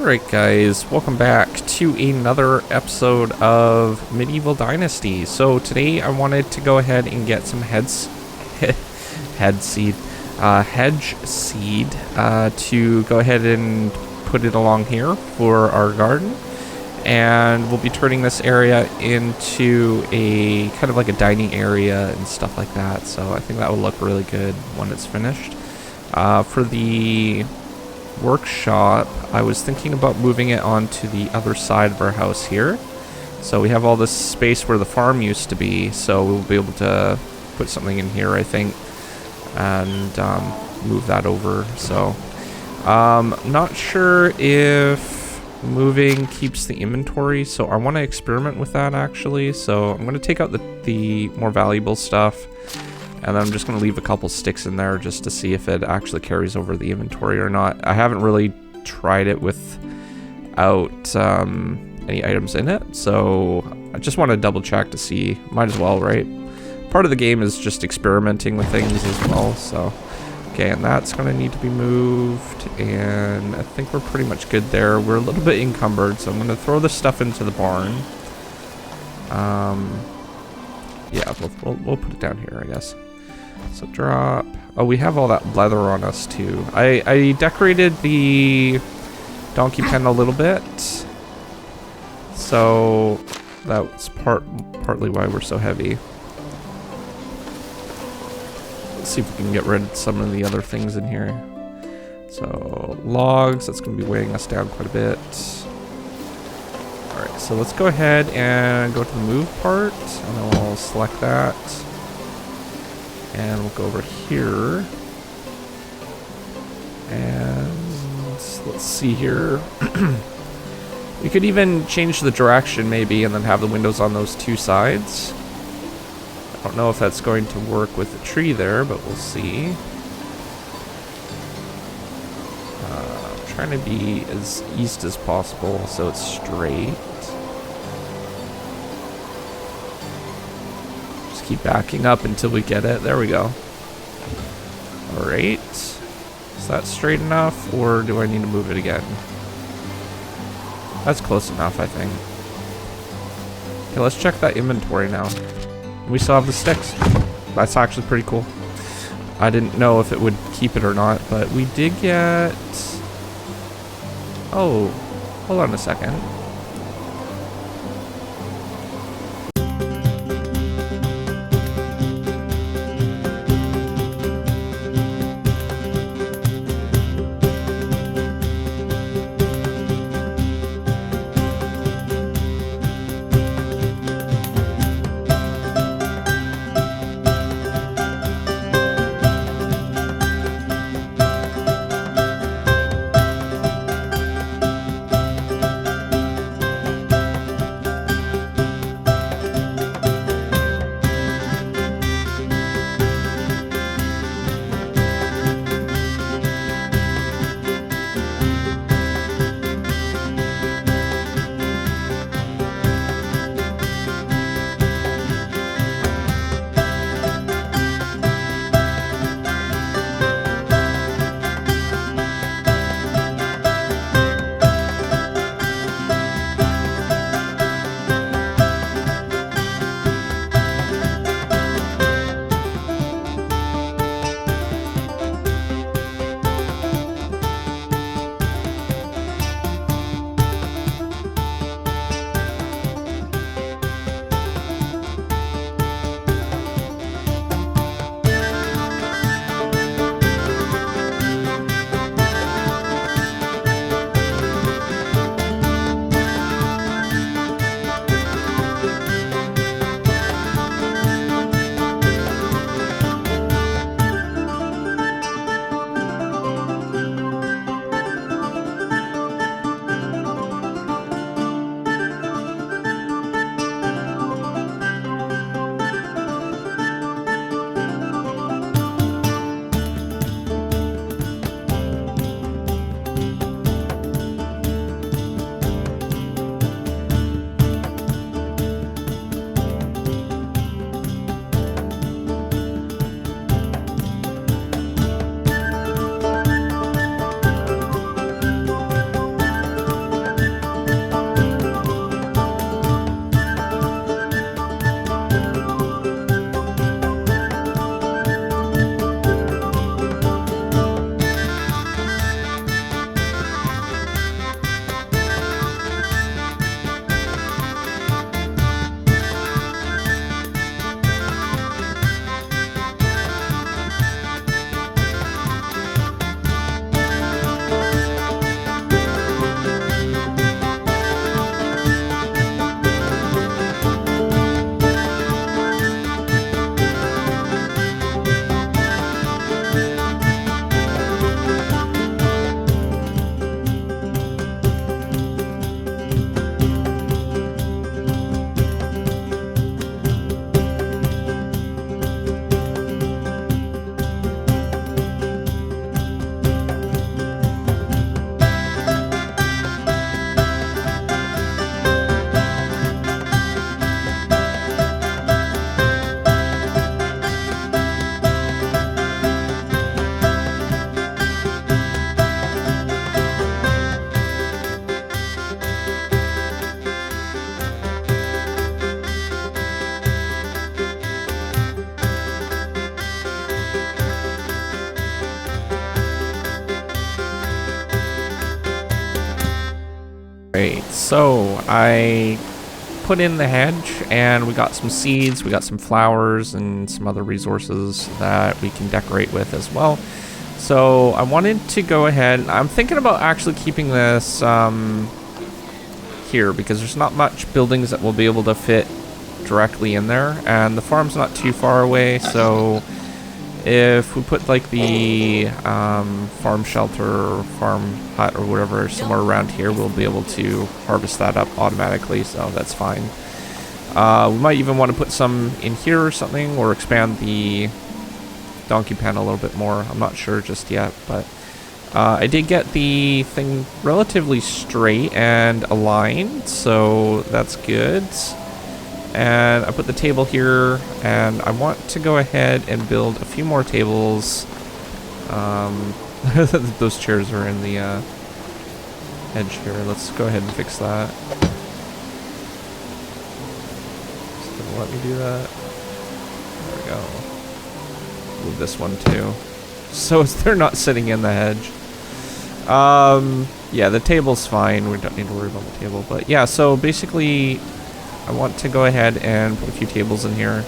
Alright guys, welcome back to another episode of Medieval Dynasty. So today I wanted to go ahead and get some hedge seed to go ahead and put it along here for our garden. And we'll be turning this area into a kind of like a dining area and stuff like that. So I think that will look really good when it's finished. For the workshop, I was thinking about moving it onto the other side of our house here. So we have all this space where the farm used to be, so we'll be able to put something in here, I think, and move that over. So not sure if moving keeps the inventory, so I want to experiment with that actually. So I'm going to take out the more valuable stuff, and then I'm just going to leave a couple sticks in there just to see if it actually carries over the inventory or not. I haven't really tried it without any items in it, so I just want to double check to see. Might as well, right? Part of the game is just experimenting with things as well, so. Okay, and that's going to need to be moved, and I think we're pretty much good there. We're a little bit encumbered, so I'm going to throw this stuff into the barn. Yeah, we'll put it down here, I guess. So drop. Oh, we have all that leather on us too. I decorated the donkey pen a little bit, so that's partly why we're so heavy. Let's see if we can get rid of some of the other things in here. So logs, that's going to be weighing us down quite a bit. Alright, so let's go ahead and go to the move part, and then we'll select that. And we'll go over here. And let's see here. We could even change the direction maybe, and then have the windows on those two sides. I don't know if that's going to work with the tree there, but we'll see. I'm trying to be as east as possible so it's straight. Just keep backing up until we get it. There we go. Alright. Is that straight enough, or do I need to move it again? That's close enough, I think. Okay, let's check that inventory now. We still have the sticks. That's actually pretty cool. I didn't know if it would keep it or not, but we did get... Oh, hold on a second. Great, so I put in the hedge and we got some seeds, we got some flowers and some other resources that we can decorate with as well. So I wanted to go ahead, I'm thinking about actually keeping this here because there's not much buildings that will be able to fit directly in there, and the farm's not too far away, so if we put like the farm shelter or farm hut or whatever somewhere around here, we'll be able to harvest that up automatically, so that's fine. We might even want to put some in here or something, or expand the donkey pen a little bit more. I'm not sure just yet, but I did get the thing relatively straight and aligned, so that's good. And I put the table here, and I want to go ahead and build a few more tables. Those chairs are in the edge here. Let's go ahead and fix that. Just gonna let me do that. There we go. Move this one too, so they're not sitting in the hedge. Yeah, the table's fine. We don't need to worry about the table. But yeah, so basically I want to go ahead and put a few tables in here.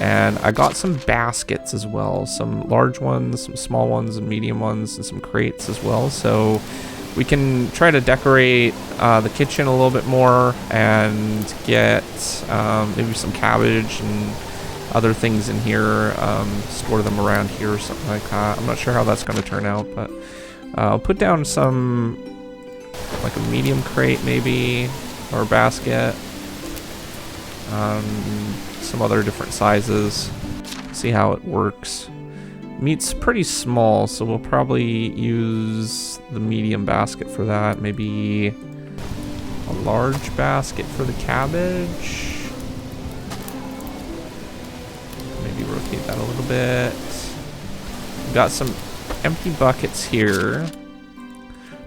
And I got some baskets as well. Some large ones, some small ones, and medium ones, and some crates as well. So we can try to decorate the kitchen a little bit more and get maybe some cabbage and other things in here, store them around here or something like that. I'm not sure how that's going to turn out, but I'll put down some, like a medium crate maybe, or basket. Some other different sizes. See how it works. Meat's pretty small, so we'll probably use the medium basket for that. Maybe a large basket for the cabbage. Maybe rotate that a little bit. We've got some empty buckets here.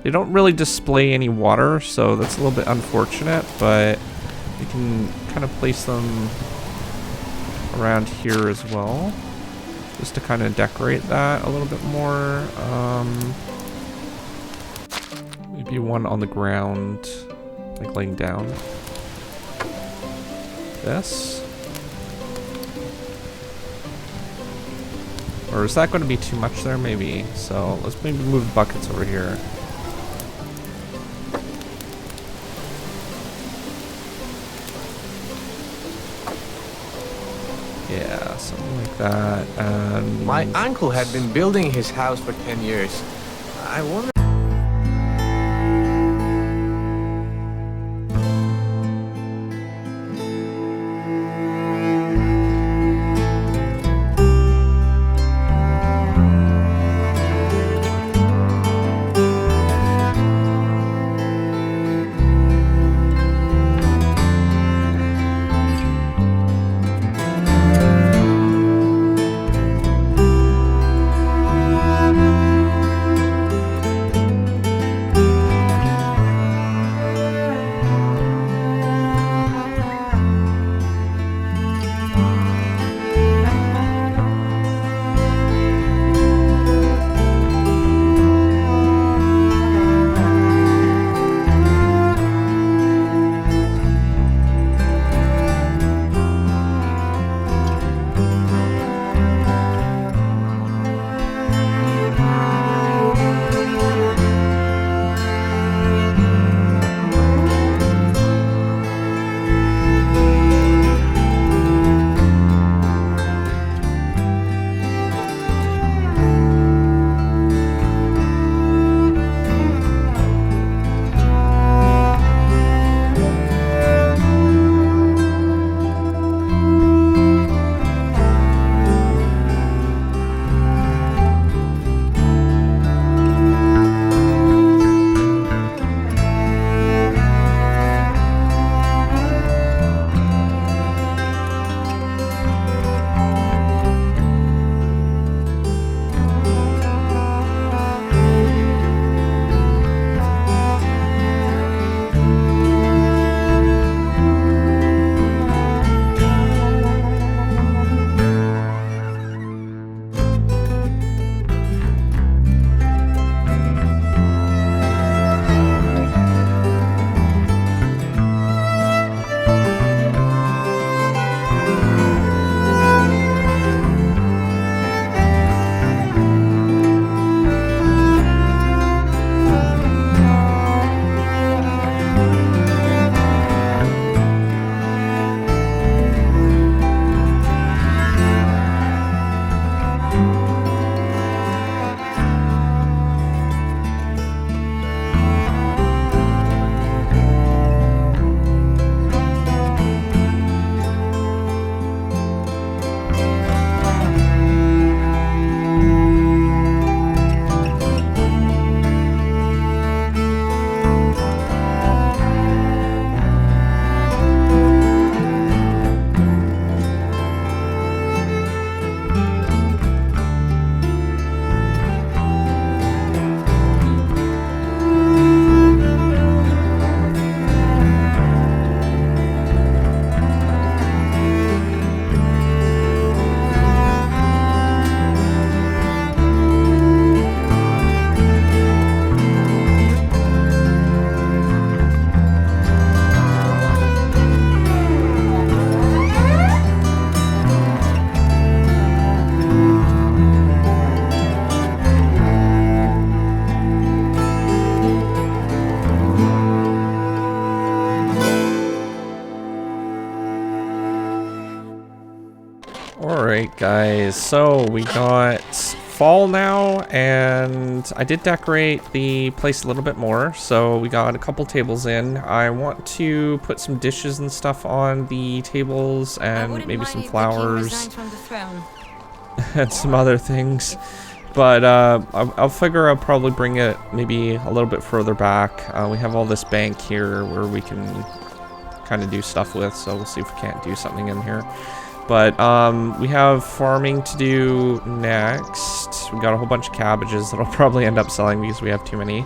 They don't really display any water, so that's a little bit unfortunate, but we can kind of place them around here as well, just to kind of decorate that a little bit more. Maybe one on the ground, like laying down. This. Or is that going to be too much there? Maybe. So let's maybe move the buckets over here. Yeah, something like that. And my uncle had been building his house for 10 years. I wonder... Alright guys, so we got fall now, and I did decorate the place a little bit more, so we got a couple tables in. I want to put some dishes and stuff on the tables, and maybe some flowers and some other things. But I'll figure I'll probably bring it maybe a little bit further back. We have all this bank here where we can kind of do stuff with, so we'll see if we can't do something in here. But we have farming to do next. We got a whole bunch of cabbages that I'll probably end up selling because we have too many.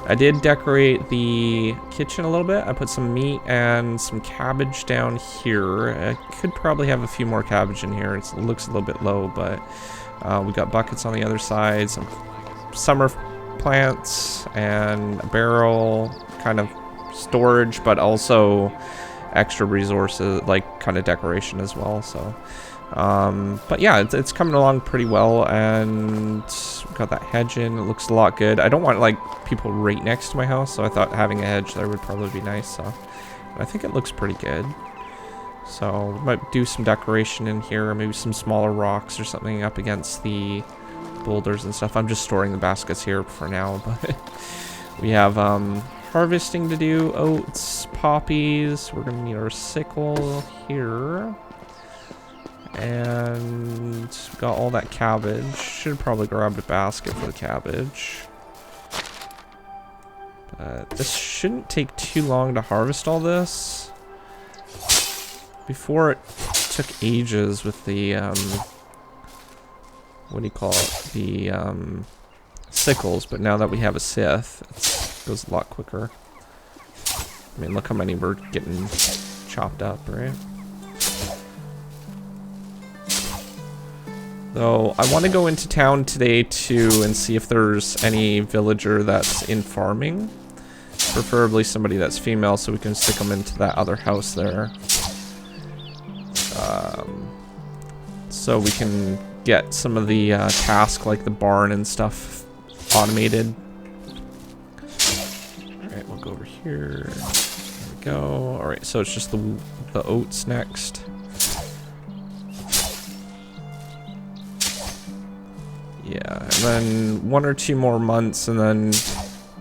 I did decorate the kitchen a little bit. I put some meat and some cabbage down here. I could probably have a few more cabbage in here. It looks a little bit low, but we got buckets on the other side, some summer plants, and a barrel, kind of storage, but also extra resources, like kind of decoration as well. So but yeah, it's coming along pretty well, and we got that hedge in. It looks a lot good. I don't want like people right next to my house, so I thought having a hedge there would probably be nice. So I think it looks pretty good. So we might do some decoration in here, maybe some smaller rocks or something up against the boulders and stuff. I'm just storing the baskets here for now, but we have harvesting to do, oats, poppies. We're gonna need our sickle here, and got all that cabbage. Should probably grab a basket for the cabbage, but this shouldn't take too long to harvest all this. Before it took ages with the what do you call it, the sickles, but now that we have a scythe, it goes a lot quicker. I mean, look how many we're getting chopped up, right? Though I want to go into town today too and see if there's any villager that's in farming, preferably somebody that's female, so we can stick them into that other house there. So we can get some of the tasks like the barn and stuff automated. Alright, we'll go over here. There we go. Alright, so it's just the oats next. Yeah, and then 1 or 2 more months, and then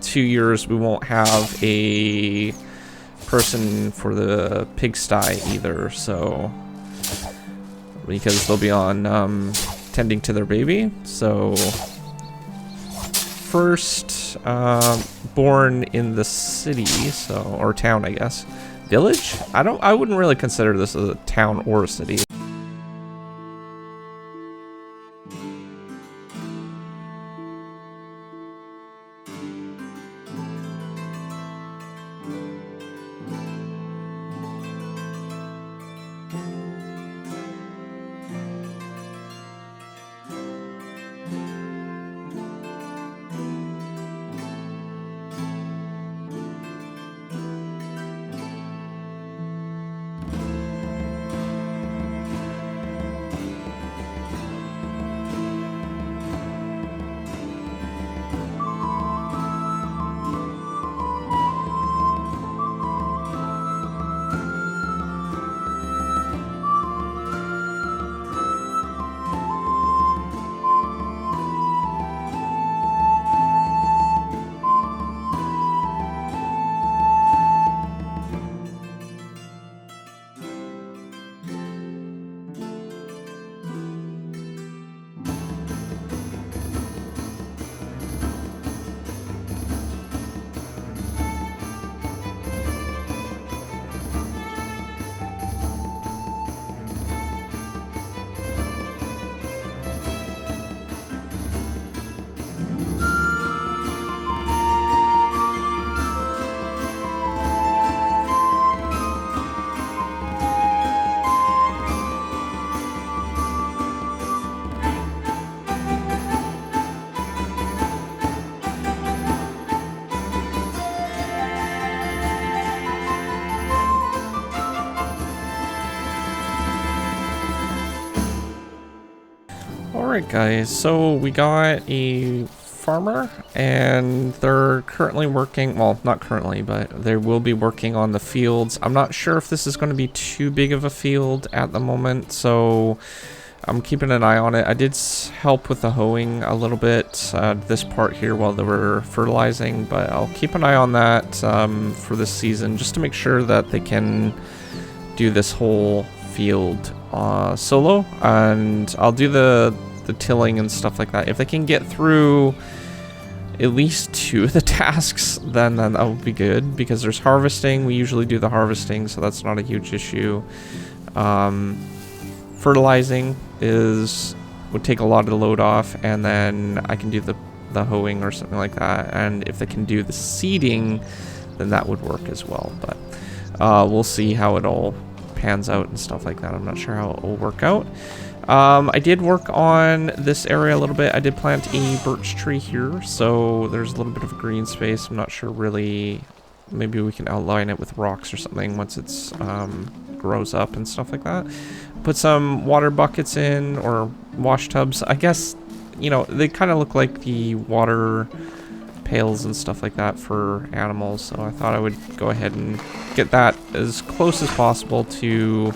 2 years we won't have a person for the pigsty either, so because they'll be on tending to their baby. So first born in the city, so, or town, I guess. Village? I wouldn't really consider this a town or a city. Alright guys, so we got a farmer, and they're currently working, well, not currently, but they will be working on the fields. I'm not sure if this is going to be too big of a field at the moment, so I'm keeping an eye on it. I did help with the hoeing a little bit, this part here while they were fertilizing, but I'll keep an eye on that for this season just to make sure that they can do this whole field solo, and I'll do the tilling and stuff like that. If they can get through at least 2 of the tasks, then that would be good, because there's harvesting. We usually do the harvesting, so that's not a huge issue. Fertilizing would take a lot of the load off, and then I can do the hoeing or something like that. And if they can do the seeding, then that would work as well. But we'll see how it all pans out and stuff like that. I'm not sure how it will work out. I did work on this area a little bit. I did plant a birch tree here, so there's a little bit of a green space. I'm not sure really. Maybe we can outline it with rocks or something once it's grows up and stuff like that. Put some water buckets in, or wash tubs. I guess, you know, they kind of look like the water pails and stuff like that for animals, so I thought I would go ahead and get that as close as possible to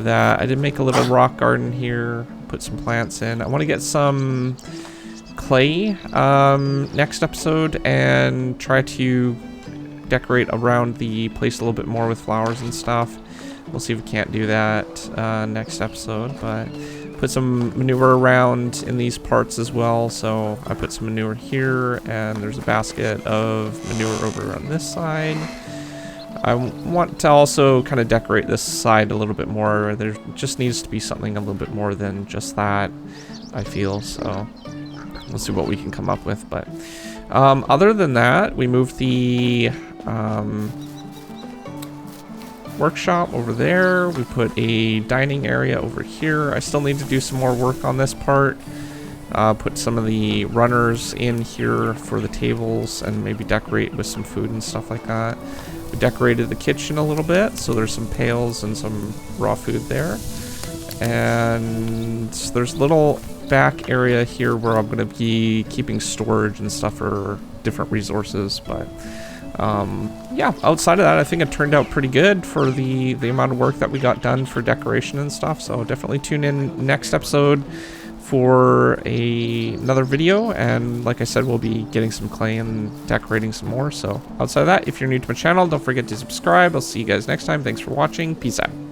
that. I did make a little rock garden here, put some plants in. I want to get some clay next episode and try to decorate around the place a little bit more with flowers and stuff. We'll see if we can't do that next episode, but put some manure around in these parts as well. So I put some manure here, and there's a basket of manure over on this side. I want to also kind of decorate this side a little bit more. There just needs to be something a little bit more than just that, I feel. So we'll see what we can come up with. But other than that, we moved the workshop over there. We put a dining area over here. I still need to do some more work on this part. Put some of the runners in here for the tables, and maybe decorate with some food and stuff like that. We decorated the kitchen a little bit, so there's some pails and some raw food there. And there's a little back area here where I'm going to be keeping storage and stuff for different resources. But yeah, outside of that, I think it turned out pretty good for the amount of work that we got done for decoration and stuff. So definitely tune in next episode for another video, and like I said, we'll be getting some clay and decorating some more. So outside of that, if you're new to my channel, don't forget to subscribe. I'll see you guys next time. Thanks for watching. Peace out.